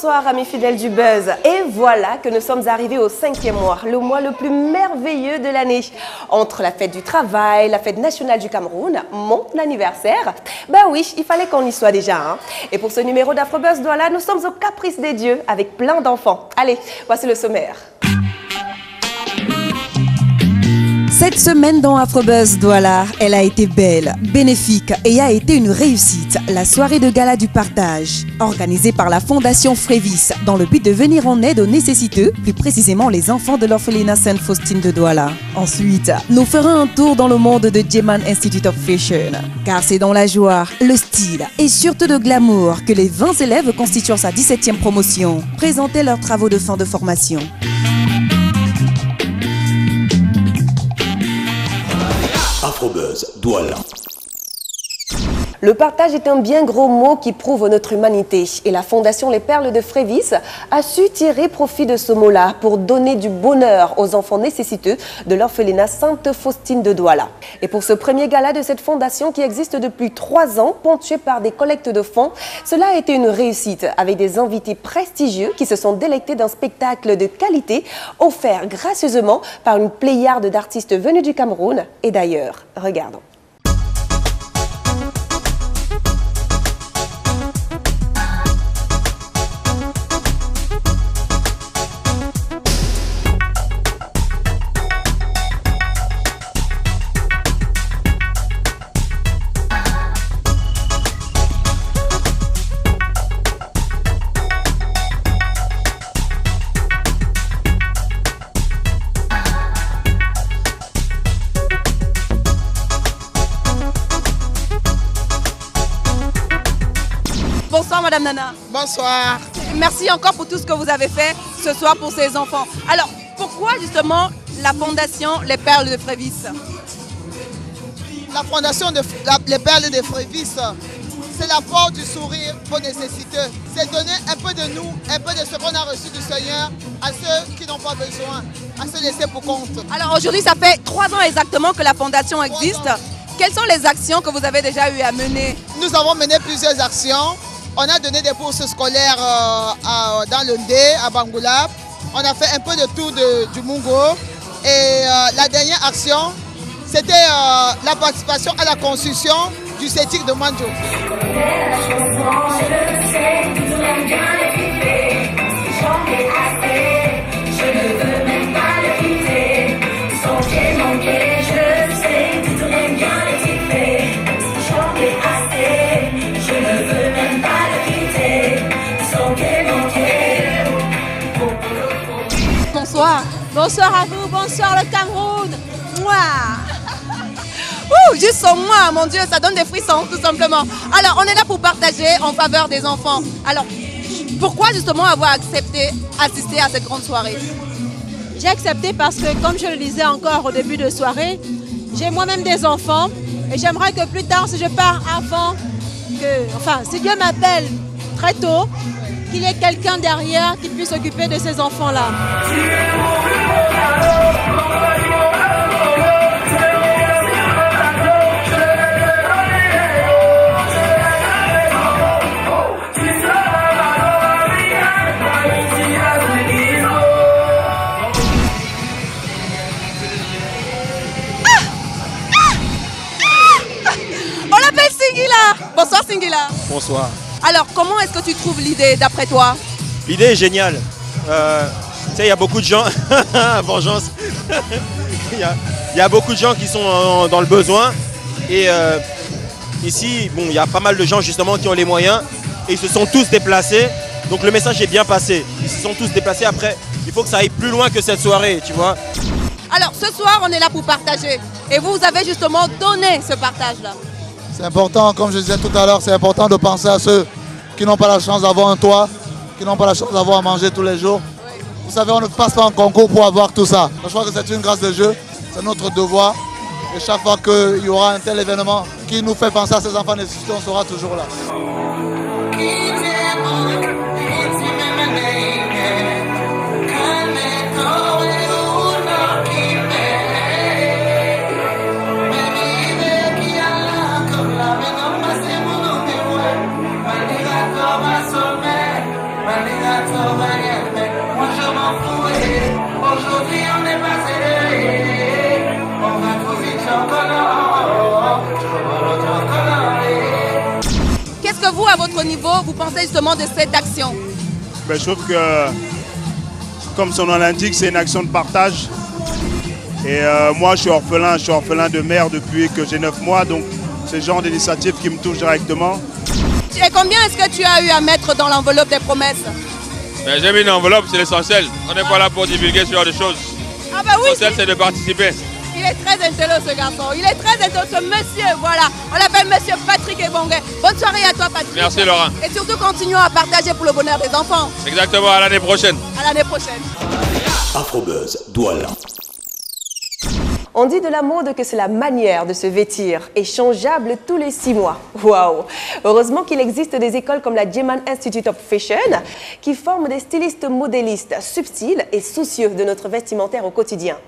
Bonsoir amis fidèles du Buzz. Et voilà que nous sommes arrivés au 5e mois, le mois le plus merveilleux de l'année. Entre la fête du travail, la fête nationale du Cameroun, mon anniversaire, ben oui, il fallait qu'on y soit déjà. Hein. Et pour ce numéro d'Afrobuzz Douala, nous sommes au caprice des dieux avec plein d'enfants. Allez, voici le sommaire. Cette semaine dans Afrobuzz Douala, elle a été belle, bénéfique et a été une réussite. La soirée de gala du partage, organisée par la Fondation Frévis, dans le but de venir en aide aux nécessiteux, plus précisément les enfants de l'orphelinat Sainte-Faustine de Douala. Ensuite, nous ferons un tour dans le monde de Djeman Institute of Fashion, car c'est dans la joie, le style et surtout le glamour que les 20 élèves constituant sa 17e promotion présentaient leurs travaux de fin de formation. Afrobuzz Douala. Le partage est un bien gros mot qui prouve notre humanité et la Fondation Les Perles de Frévis a su tirer profit de ce mot-là pour donner du bonheur aux enfants nécessiteux de l'orphelinat Sainte-Faustine de Douala. Et pour ce premier gala de cette fondation qui existe depuis 3 ans, ponctué par des collectes de fonds, cela a été une réussite avec des invités prestigieux qui se sont délectés d'un spectacle de qualité offert gracieusement par une pléiade d'artistes venus du Cameroun et d'ailleurs. Regardons. Bonsoir Madame Nana. Bonsoir. Merci encore pour tout ce que vous avez fait ce soir pour ces enfants. Alors, pourquoi justement la Fondation Les Perles de Frévis? La Fondation Les Perles de Frévis, c'est l'apport du sourire aux nécessiteux. C'est donner un peu de nous, un peu de ce qu'on a reçu du Seigneur à ceux qui n'ont pas besoin, à se laisser pour compte. Alors aujourd'hui, ça fait 3 ans exactement que la Fondation existe. Quelles sont les actions que vous avez déjà eu à mener? Nous avons mené plusieurs actions. On a donné des bourses scolaires dans le Ndé, à Bangoula. On a fait un peu de tour du Mungo. Et la dernière action, c'était la participation à la construction du CETIC de Mandjo. Bonsoir. Bonsoir à vous, bonsoir le Cameroun. Mouah. Juste son moi, mon Dieu, ça donne des frissons tout simplement. Alors, on est là pour partager en faveur des enfants. Alors, pourquoi justement avoir accepté assister à cette grande soirée? J'ai accepté parce que, comme je le disais encore au début de soirée, j'ai moi-même des enfants et j'aimerais que plus tard, si je pars avant, si Dieu m'appelle très tôt, qu'il y ait quelqu'un derrière qui puisse s'occuper de ces enfants-là. On l'appelle Singila. Bonsoir Singila. Bonsoir. Alors, comment est-ce que tu trouves l'idée d'après toi? L'idée est géniale. Tu sais, il y a beaucoup de gens. Vengeance. Il y a beaucoup de gens qui sont dans le besoin. Et ici, bon, il y a pas mal de gens justement qui ont les moyens. Et ils se sont tous déplacés. Donc le message est bien passé. Ils se sont tous déplacés. Après, il faut que ça aille plus loin que cette soirée, tu vois. Alors, ce soir, on est là pour partager. Et vous avez justement donné ce partage-là. C'est important, comme je disais tout à l'heure, c'est important de penser à ceux qui n'ont pas la chance d'avoir un toit, qui n'ont pas la chance d'avoir à manger tous les jours. Oui. Vous savez, on ne passe pas en concours pour avoir tout ça. Je crois que c'est une grâce de Dieu, c'est notre devoir. Et chaque fois qu'il y aura un tel événement qui nous fait penser à ces enfants nécessités, on sera toujours là. Manila Aujourd'hui on est passé, on va trop vite encore. Qu'est-ce que vous, à votre niveau, vous pensez justement de cette action? Je trouve que, comme son nom l'indique, c'est une action de partage. Et moi, je suis orphelin de mère depuis que j'ai 9 mois, donc c'est le genre d'initiative qui me touche directement. Et combien est-ce que tu as eu à mettre dans l'enveloppe des promesses? J'ai mis une enveloppe, c'est l'essentiel. On n'est pas là pour divulguer ce genre de choses. Ah bah oui, l'essentiel, c'est de participer. Il est très intelligent ce garçon, il est très intelligent ce monsieur, voilà. On l'appelle monsieur Patrick Ebongue. Bonne soirée à toi Patrick. Merci Laurent. Et surtout continuons à partager pour le bonheur des enfants. Exactement, à l'année prochaine. À l'année prochaine. Afrobuzz Douala. On dit de la mode que c'est la manière de se vêtir, et changeable tous les 6 mois. Waouh! Heureusement qu'il existe des écoles comme la Djeman Institute of Fashion qui forment des stylistes modélistes subtils et soucieux de notre vestimentaire au quotidien.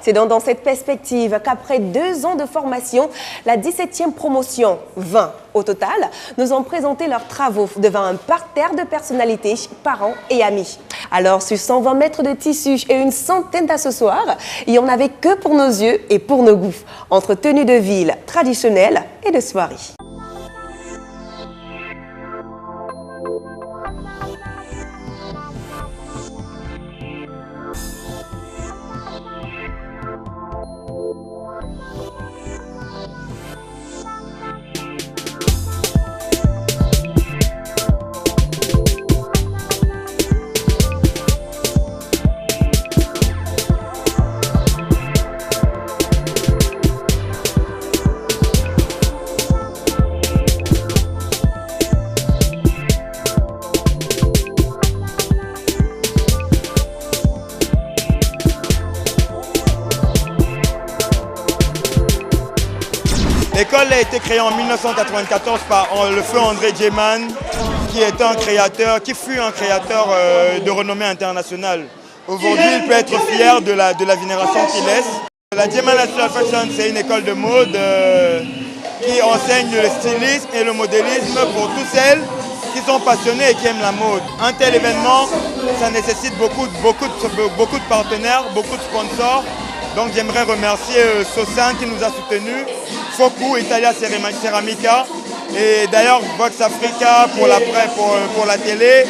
C'est dans cette perspective qu'après 2 ans de formation, la 17e promotion, 20 au total, nous ont présenté leurs travaux devant un parterre de personnalités, parents et amis. Alors, sur 120 mètres de tissu et une centaine d'accessoires, il n'y en avait que pour nos yeux et pour nos goûts, entre tenues de ville traditionnelles et de soirée. L'école a été créée en 1994 par le feu André Djeman, qui fut un créateur de renommée internationale. Aujourd'hui, il peut être fier de la vénération qu'il laisse. La Djeman Institute of Fashion, c'est une école de mode qui enseigne le stylisme et le modélisme pour toutes celles qui sont passionnées et qui aiment la mode. Un tel événement, ça nécessite beaucoup de partenaires, beaucoup de sponsors. Donc j'aimerais remercier Sosan qui nous a soutenus, Foku, Italia Ceramica et d'ailleurs Vox Africa pour la télé.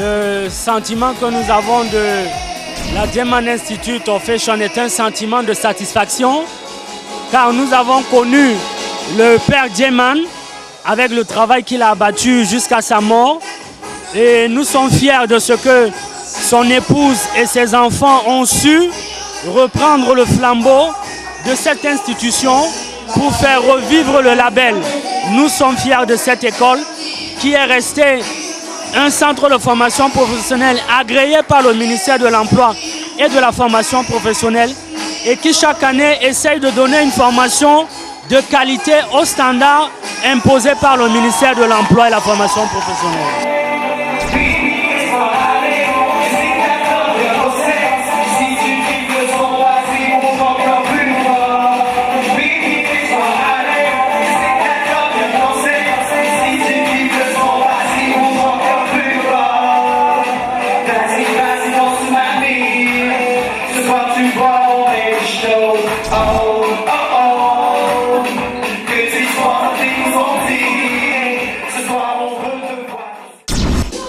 Le sentiment que nous avons de la Djeman Institute of Fashion est un sentiment de satisfaction car nous avons connu le père Djeman avec le travail qu'il a abattu jusqu'à sa mort et nous sommes fiers de ce que son épouse et ses enfants ont su reprendre le flambeau de cette institution pour faire revivre le label. Nous sommes fiers de cette école qui est restée un centre de formation professionnelle agréé par le ministère de l'Emploi et de la formation professionnelle et qui chaque année essaye de donner une formation de qualité aux standards imposés par le ministère de l'Emploi et de la formation professionnelle. Tu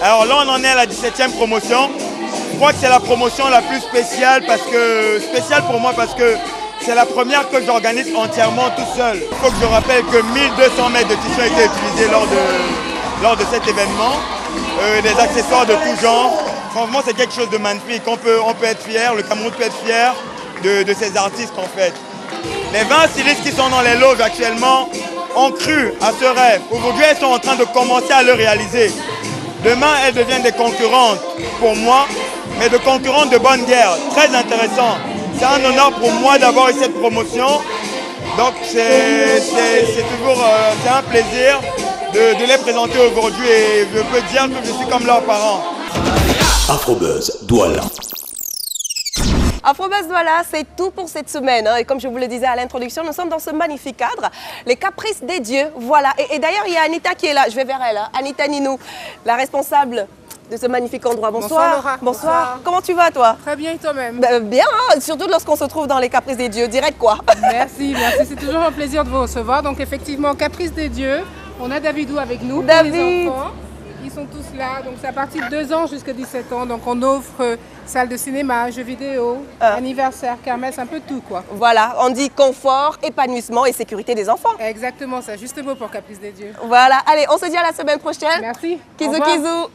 Alors là, on en est à la 17e promotion. Je crois que c'est la promotion la plus spéciale pour moi parce que c'est la première que j'organise entièrement tout seul. Il faut que je rappelle que 1200 mètres de tissu ont été utilisés lors de cet événement. Des accessoires de tout genre. Franchement, c'est quelque chose de magnifique. On peut être fier, le Cameroun peut être fier de ces artistes en fait. Les 20 stylistes qui sont dans les loges actuellement ont cru à ce rêve. Aujourd'hui, elles sont en train de commencer à le réaliser. Demain, elles deviennent des concurrentes pour moi, mais de concurrentes de bonne guerre. Très intéressant. C'est un honneur pour moi d'avoir eu cette promotion. Donc c'est toujours un plaisir de les présenter aujourd'hui et je peux dire que je suis comme leurs parents. Afrobuzz Douala. Afrobuzz Douala, c'est tout pour cette semaine. Et comme je vous le disais à l'introduction, nous sommes dans ce magnifique cadre, les caprices des dieux. Voilà. Et d'ailleurs, il y a Anita qui est là. Je vais vers elle. Anita Ninou, la responsable de ce magnifique endroit. Bonsoir. Laura. Bonsoir. Comment tu vas, toi? Très bien, et toi-même? Bien, surtout lorsqu'on se trouve dans les caprices des dieux. Direct quoi? Merci. C'est toujours un plaisir de vous recevoir. Donc effectivement, caprices des dieux. On a Davidou avec nous. David. Pour les enfants. Ils sont tous là. Donc c'est à partir de 2 ans jusqu'à 17 ans. Donc on offre salle de cinéma, jeux vidéo, anniversaire, kermesse, un peu de tout quoi. Voilà, on dit confort, épanouissement et sécurité des enfants. Exactement, c'est juste mot pour caprices des dieux. Voilà, allez, on se dit à la semaine prochaine. Merci. Kizou kizou.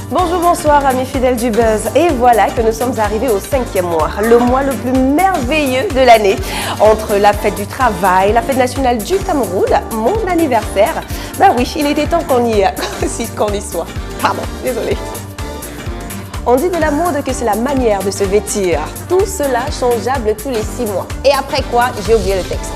Bonjour, bonsoir amis fidèles du Buzz. Et voilà que nous sommes arrivés au 5e mois, le mois le plus merveilleux de l'année. Entre la fête du travail, la fête nationale du Cameroun, mon anniversaire. Bah oui, il était temps qu'on y soit. Pardon, désolé. On dit de la mode que c'est la manière de se vêtir. Tout cela changeable tous les 6 mois. Et après quoi, j'ai oublié le texte.